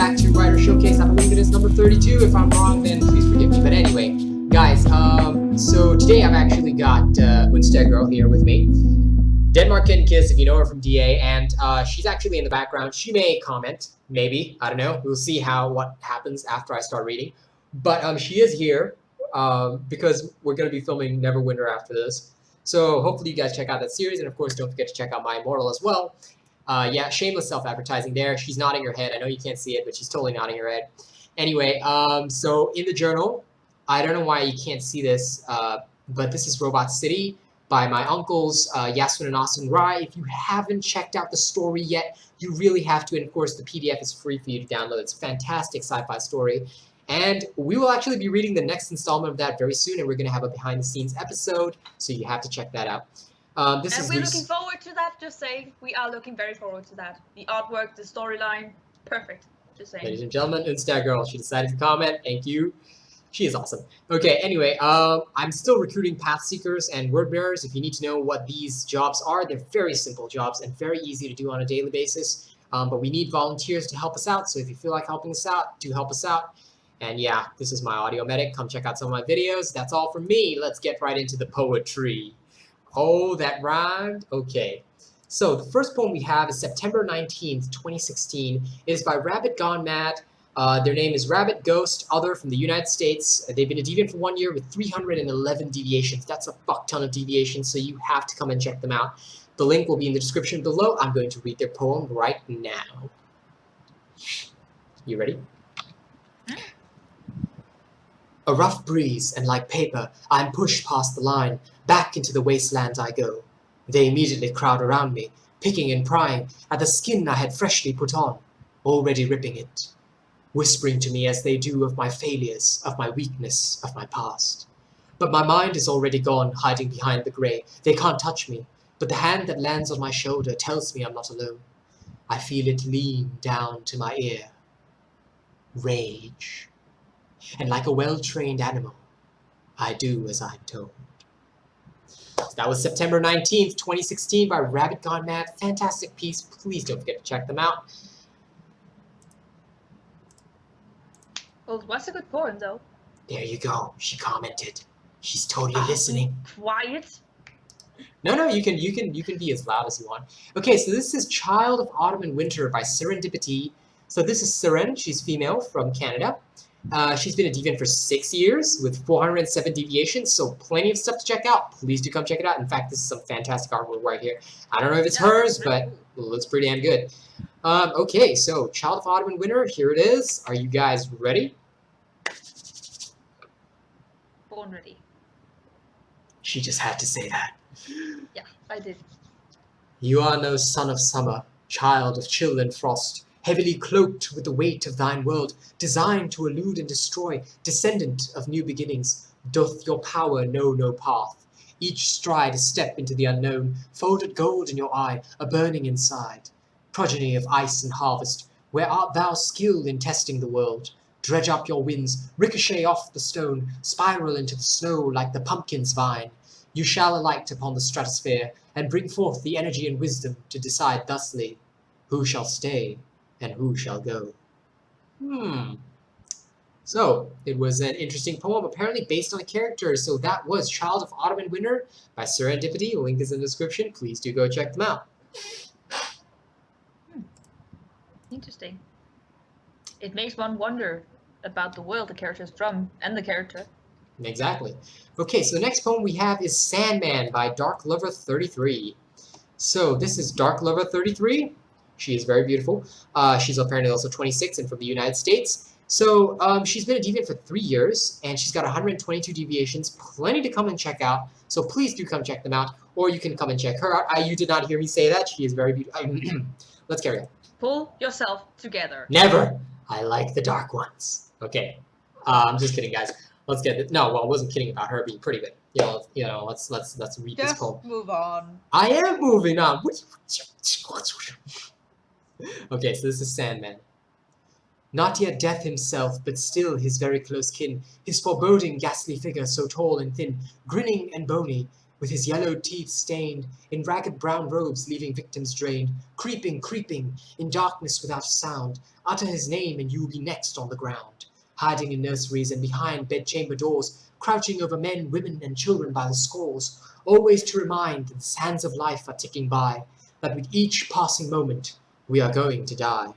back to Writer Showcase. I believe it is number 32. If I'm wrong, then please forgive me. But anyway, guys, so today I've actually got Unstead Girl here with me. Denmark Kitten Kiss, if you know her from DA, and she's actually in the background. She may comment, maybe, I don't know. We'll see what happens after I start reading. But she is here because we're going to be filming Neverwinter after this. So hopefully you guys check out that series, and of course don't forget to check out My Immortal as well. Yeah, shameless self-advertising there. She's nodding her head. I know you can't see it, but she's totally nodding her head. Anyway, so in the journal, I don't know why you can't see this, but this is Robot City by my uncles, Yasmin and Austin Rai. If you haven't checked out the story yet, you really have to, and of course the PDF is free for you to download. It's a fantastic sci-fi story. And we will actually be reading the next installment of that very soon, and we're going to have a behind-the-scenes episode, so you have to check that out. And we're looking forward to that, just saying. We are looking very forward to that. The artwork, the storyline, perfect, just saying. Ladies and gentlemen, Insta Girl, she decided to comment. Thank you. She is awesome. Okay, anyway, I'm still recruiting path seekers and word bearers. If you need to know what these jobs are, they're very simple jobs and very easy to do on a daily basis. But we need volunteers to help us out, so if you feel like helping us out, do help us out. And yeah, this is my audio medic. Come check out some of my videos. That's all from me. Let's get right into the poetry. Oh, that rhymed? Okay. So the first poem we have is September 19th, 2016. It is by Rabbit Gone Mad. Their name is Rabbit Ghost, other from the United States. They've been a deviant for 1 year with 311 deviations. That's a fuck ton of deviations, so you have to come and check them out. The link will be in the description below. I'm going to read their poem right now. You ready? A rough breeze, and like paper, I am pushed past the line. Back into the wasteland I go. They immediately crowd around me, picking and prying at the skin I had freshly put on, already ripping it, whispering to me as they do of my failures, of my weakness, of my past. But my mind is already gone, hiding behind the grey. They can't touch me, but the hand that lands on my shoulder tells me I'm not alone. I feel it lean down to my ear. Rage. And like a well-trained animal, I do as I'm told. So that was September 19th, 2016 by Rabbit Gone Mad. Fantastic piece. Please don't forget to check them out. Well, it was a good poem, though. There you go. She commented. She's totally listening. Quiet. No, you can be as loud as you want. Okay, so this is Child of Autumn and Winter by Serendipity. So this is Seren. She's female from Canada. She's been a deviant for 6 years with 407 deviations, so plenty of stuff to check out. Please do come check it out. In fact, this is some fantastic artwork right here. I don't know if it's hers, but it looks pretty damn good. Okay, so Child of Autumn and Winter, here it is. Are you guys ready? Born ready. She just had to say that. Yeah, I did. You are no son of summer, child of chill and frost, heavily cloaked with the weight of thine world, designed to elude and destroy, descendant of new beginnings, doth your power know no path. Each stride a step into the unknown, folded gold in your eye, a burning inside. Progeny of ice and harvest, where art thou skilled in testing the world? Dredge up your winds, ricochet off the stone, spiral into the snow like the pumpkin's vine. You shall alight upon the stratosphere, and bring forth the energy and wisdom to decide thusly, who shall stay and who shall go. So, it was an interesting poem, apparently based on a character. So that was Child of Autumn and Winter by Serendipity. The link is in the description. Please do go check them out. Interesting. It makes one wonder about the world the character is from, and the character. Exactly. Okay, so the next poem we have is Sandman by Dark Lover 33. So this is Dark Lover 33. She is very beautiful. She's apparently also 26 and from the United States. So she's been a deviant for 3 years, and she's got 122 deviations. Plenty to come and check out. So please do come check them out, or you can come and check her out. You did not hear me say that. She is very beautiful. Let's carry on. Pull yourself together. Never. I like the dark ones. Okay. I'm just kidding, guys. Let's get it. No, well, I wasn't kidding about her being pretty, but let's read this poem. Just move on. I am moving on. Okay, so this is Sandman. Not yet death himself, but still his very close kin, his foreboding ghastly figure so tall and thin, grinning and bony, with his yellow teeth stained, in ragged brown robes leaving victims drained, creeping, creeping, in darkness without a sound, utter his name and you will be next on the ground. Hiding in nurseries and behind bedchamber doors, crouching over men, women, and children by the scores, always to remind that the sands of life are ticking by, that with each passing moment we are going to die.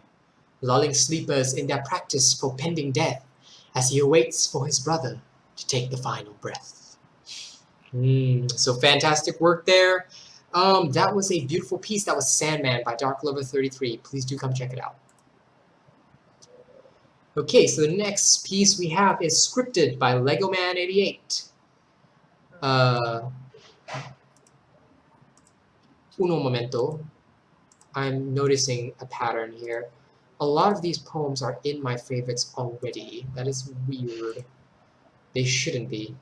Lulling sleepers in their practice for pending death, as he awaits for his brother to take the final breath. So fantastic work there. That was a beautiful piece. That was Sandman by Dark Lover 33. Please do come check it out. Okay, so the next piece we have is Scripted by LegoMan88. Uno momento. I'm noticing a pattern here. A lot of these poems are in my favorites already. That is weird. They shouldn't be.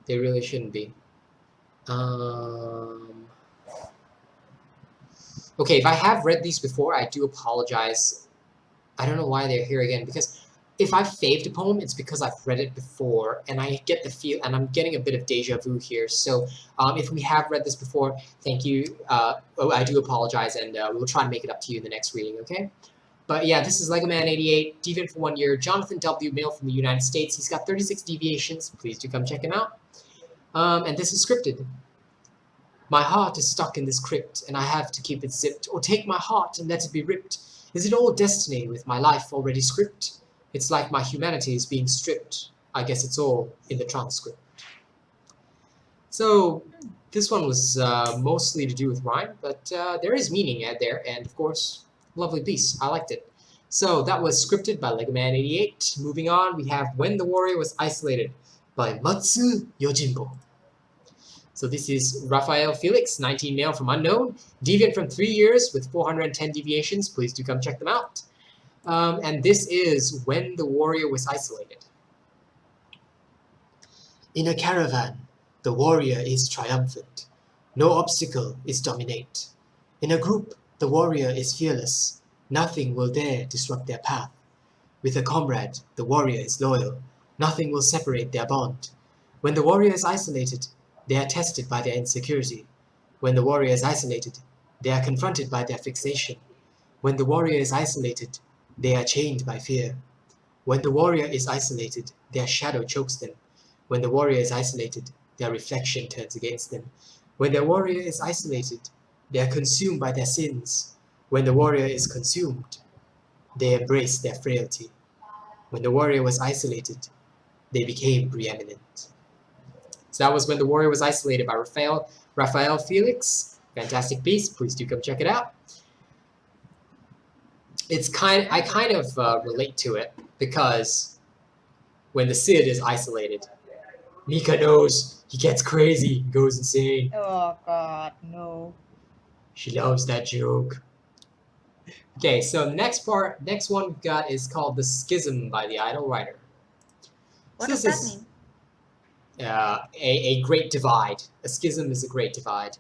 They really shouldn't be. Okay, if I have read these before, I do apologize. I don't know why they're here again, because if I've faved a poem, it's because I've read it before, and I get the feel, and I'm getting a bit of deja vu here. So if we have read this before, thank you. I do apologize, and we'll try to make it up to you in the next reading, okay? But yeah, this is LegoMan88, Deviant for 1 year, Jonathan W. Male from the United States. He's got 36 deviations. Please do come check him out. And this is scripted. My heart is stuck in this crypt, and I have to keep it zipped, or take my heart and let it be ripped. Is it all destiny with my life already script? It's like my humanity is being stripped. I guess it's all in the transcript. So this one was mostly to do with rhyme, but there is meaning there, and of course, lovely piece. I liked it. So that was Scripted by LegoMan88. Moving on, we have When the Warrior Was Isolated by Matsu Yojimbo. So this is Raphael Felix, 19 male from unknown, deviant from 3 years with 410 deviations. Please do come check them out. And this is When the Warrior Was Isolated. In a caravan, the warrior is triumphant. No obstacle is dominate. In a group, the warrior is fearless. Nothing will dare disrupt their path. With a comrade, the warrior is loyal. Nothing will separate their bond. When the warrior is isolated, they are tested by their insecurity. When the warrior is isolated, they are confronted by their fixation. When the warrior is isolated, they are chained by fear. When the warrior is isolated, their shadow chokes them. When the warrior is isolated, their reflection turns against them. When the warrior is isolated, they are consumed by their sins. When the warrior is consumed, they embrace their frailty. When the warrior was isolated, they became preeminent. So that was When the Warrior Was Isolated by Raphael Felix. Fantastic piece. Please do come check it out. I kind of relate to it because when the Cid is isolated, Mika knows he gets crazy, goes insane. Oh God, no. She loves that joke. Okay, so next one we've got is called The Schism by the Idle Writer. What does that mean? A great divide. A schism is a great divide.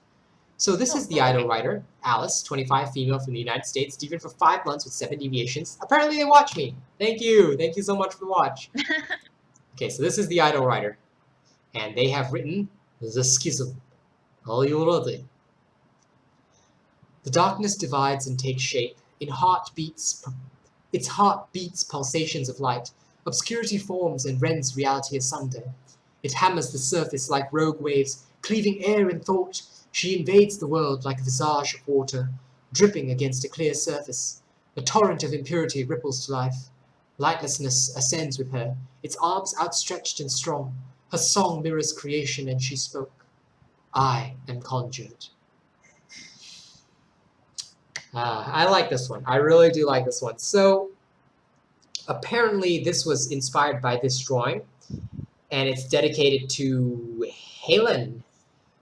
So this is the idle writer, Alice, 25, female from the United States, deviant for 5 months with 7 deviations. Apparently they watch me. Thank you. Thank you so much for the watch. Okay, so this is the idle writer. And they have written The Schism. Are you ready? The darkness divides and takes shape. Its heart beats pulsations of light. Obscurity forms and rends reality asunder. It hammers the surface like rogue waves, cleaving air and thought. She invades the world like a visage of water, dripping against a clear surface. A torrent of impurity ripples to life. Lightlessness ascends with her, its arms outstretched and strong. Her song mirrors creation, and she spoke. I am conjured. I like this one. I really do like this one. So, apparently this was inspired by this drawing, and it's dedicated to Helen.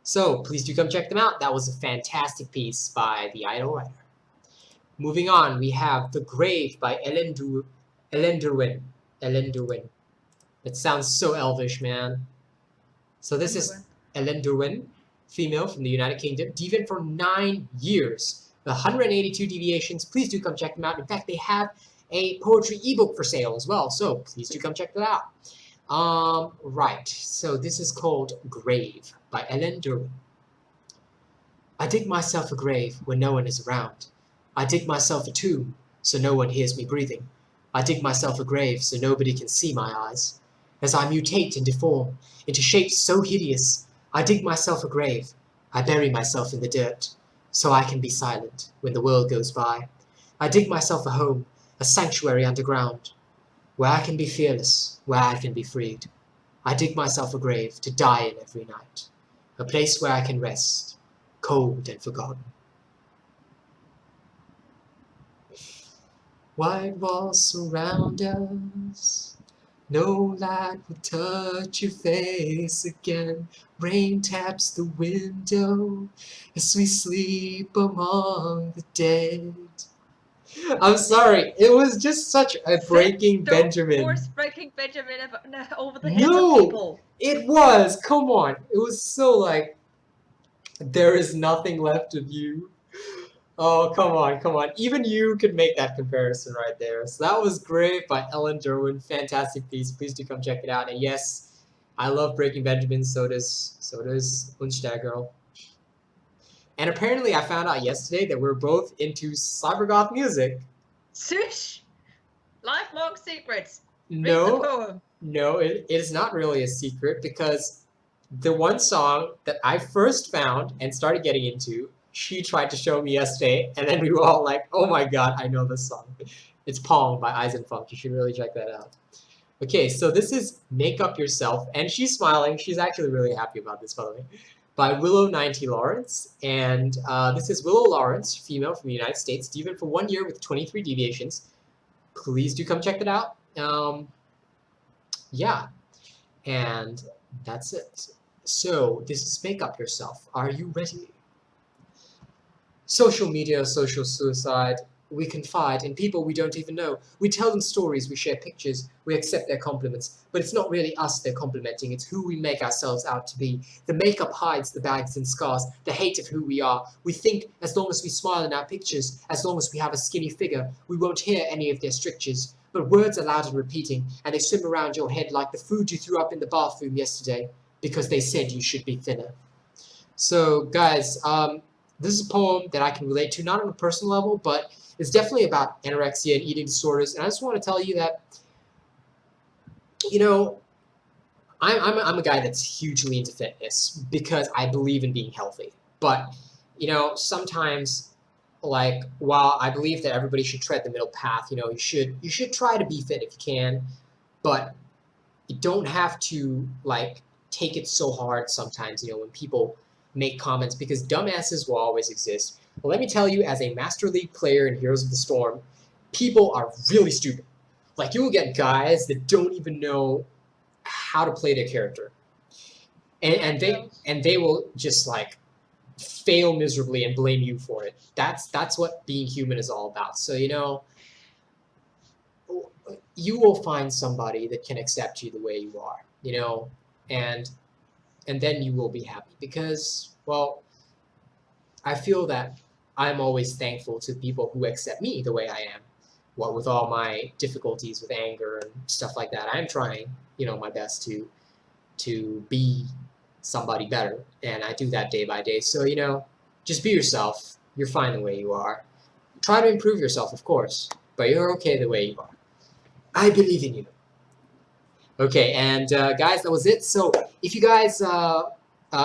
So please do come check them out. That was a fantastic piece by the Idle Writer. Moving on, we have The Grave by Ellen Derwin. It sounds so elvish, man. So this is Ellen Derwin, female from the United Kingdom, deviant for 9 years. 182 deviations. Please do come check them out. In fact, they have a poetry ebook for sale as well. So please do come check that out. Right. So this is called Grave by Ellen Derwin. I dig myself a grave when no one is around. I dig myself a tomb so no one hears me breathing. I dig myself a grave so nobody can see my eyes. As I mutate and deform into shapes so hideous, I dig myself a grave. I bury myself in the dirt so I can be silent when the world goes by. I dig myself a home, a sanctuary underground, where I can be fearless, where I can be freed. I dig myself a grave to die in every night, a place where I can rest, cold and forgotten. White walls surround us, no light will touch your face again. Rain taps the window as we sleep among the dead. I'm sorry, it was just such a Breaking Don't Benjamin. force Breaking Benjamin over the heads of No, people. it was. Come on, it was so like, there is nothing left of you. Oh, come on, come on. Even you could make that comparison right there. So that was great by Ellen Derwin. Fantastic piece. Please do come check it out. And yes, I love Breaking Benjamin. So does Unstagirl. And apparently, I found out yesterday that we're both into cybergoth music. Shush! Lifelong secrets. Read the No, poem. no, it is not really a secret because the one song that I first found and started getting into, she tried to show me yesterday, and then we were all like, oh my god, I know this song. It's Pong by Eisenfunk. You should really check that out. Okay, so this is Make Up Yourself, and she's smiling. She's actually really happy about this, by the way, by Willow 90 Lawrence. And this is Willow Lawrence, female from the United States, deviant for 1 year with 23 deviations. Please do come check that out. Yeah, and that's it. So this is Make Up Yourself. Are you ready? Social media, social suicide. We confide in people we don't even know. We tell them stories, we share pictures, we accept their compliments. But it's not really us they're complimenting, it's who we make ourselves out to be. The makeup hides the bags and scars, the hate of who we are. We think as long as we smile in our pictures, as long as we have a skinny figure, we won't hear any of their strictures. But words are loud and repeating, and they swim around your head like the food you threw up in the bathroom yesterday, because they said you should be thinner. So guys, this is a poem that I can relate to, not on a personal level, but it's definitely about anorexia and eating disorders. And I just want to tell you that, you know, I'm a guy that's hugely into fitness because I believe in being healthy. But, you know, sometimes, like, while I believe that everybody should tread the middle path, you know, you should try to be fit if you can, but you don't have to, like, take it so hard sometimes, you know, when people make comments, because dumbasses will always exist. Well, let me tell you, as a Master League player in Heroes of the Storm, people are really stupid. Like, you will get guys that don't even know how to play their character. And they will just, like, fail miserably and blame you for it. That's what being human is all about. So, you know, you will find somebody that can accept you the way you are, you know, and then you will be happy because, well, I feel that I'm always thankful to people who accept me the way I am. What with all my difficulties with anger and stuff like that, I'm trying, you know, my best to be somebody better, and I do that day by day. So, you know, just be yourself. You're fine the way you are. Try to improve yourself, of course, but you're okay the way you are. I believe in you. Okay, and guys, that was it. So if you guys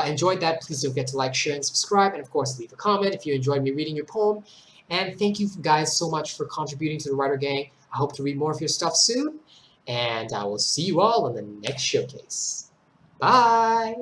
enjoyed that, please don't forget to like, share, and subscribe, and of course leave a comment if you enjoyed me reading your poem. And thank you guys so much for contributing to the Writer Gang. I hope to read more of your stuff soon, and I will see you all in the next showcase. Bye!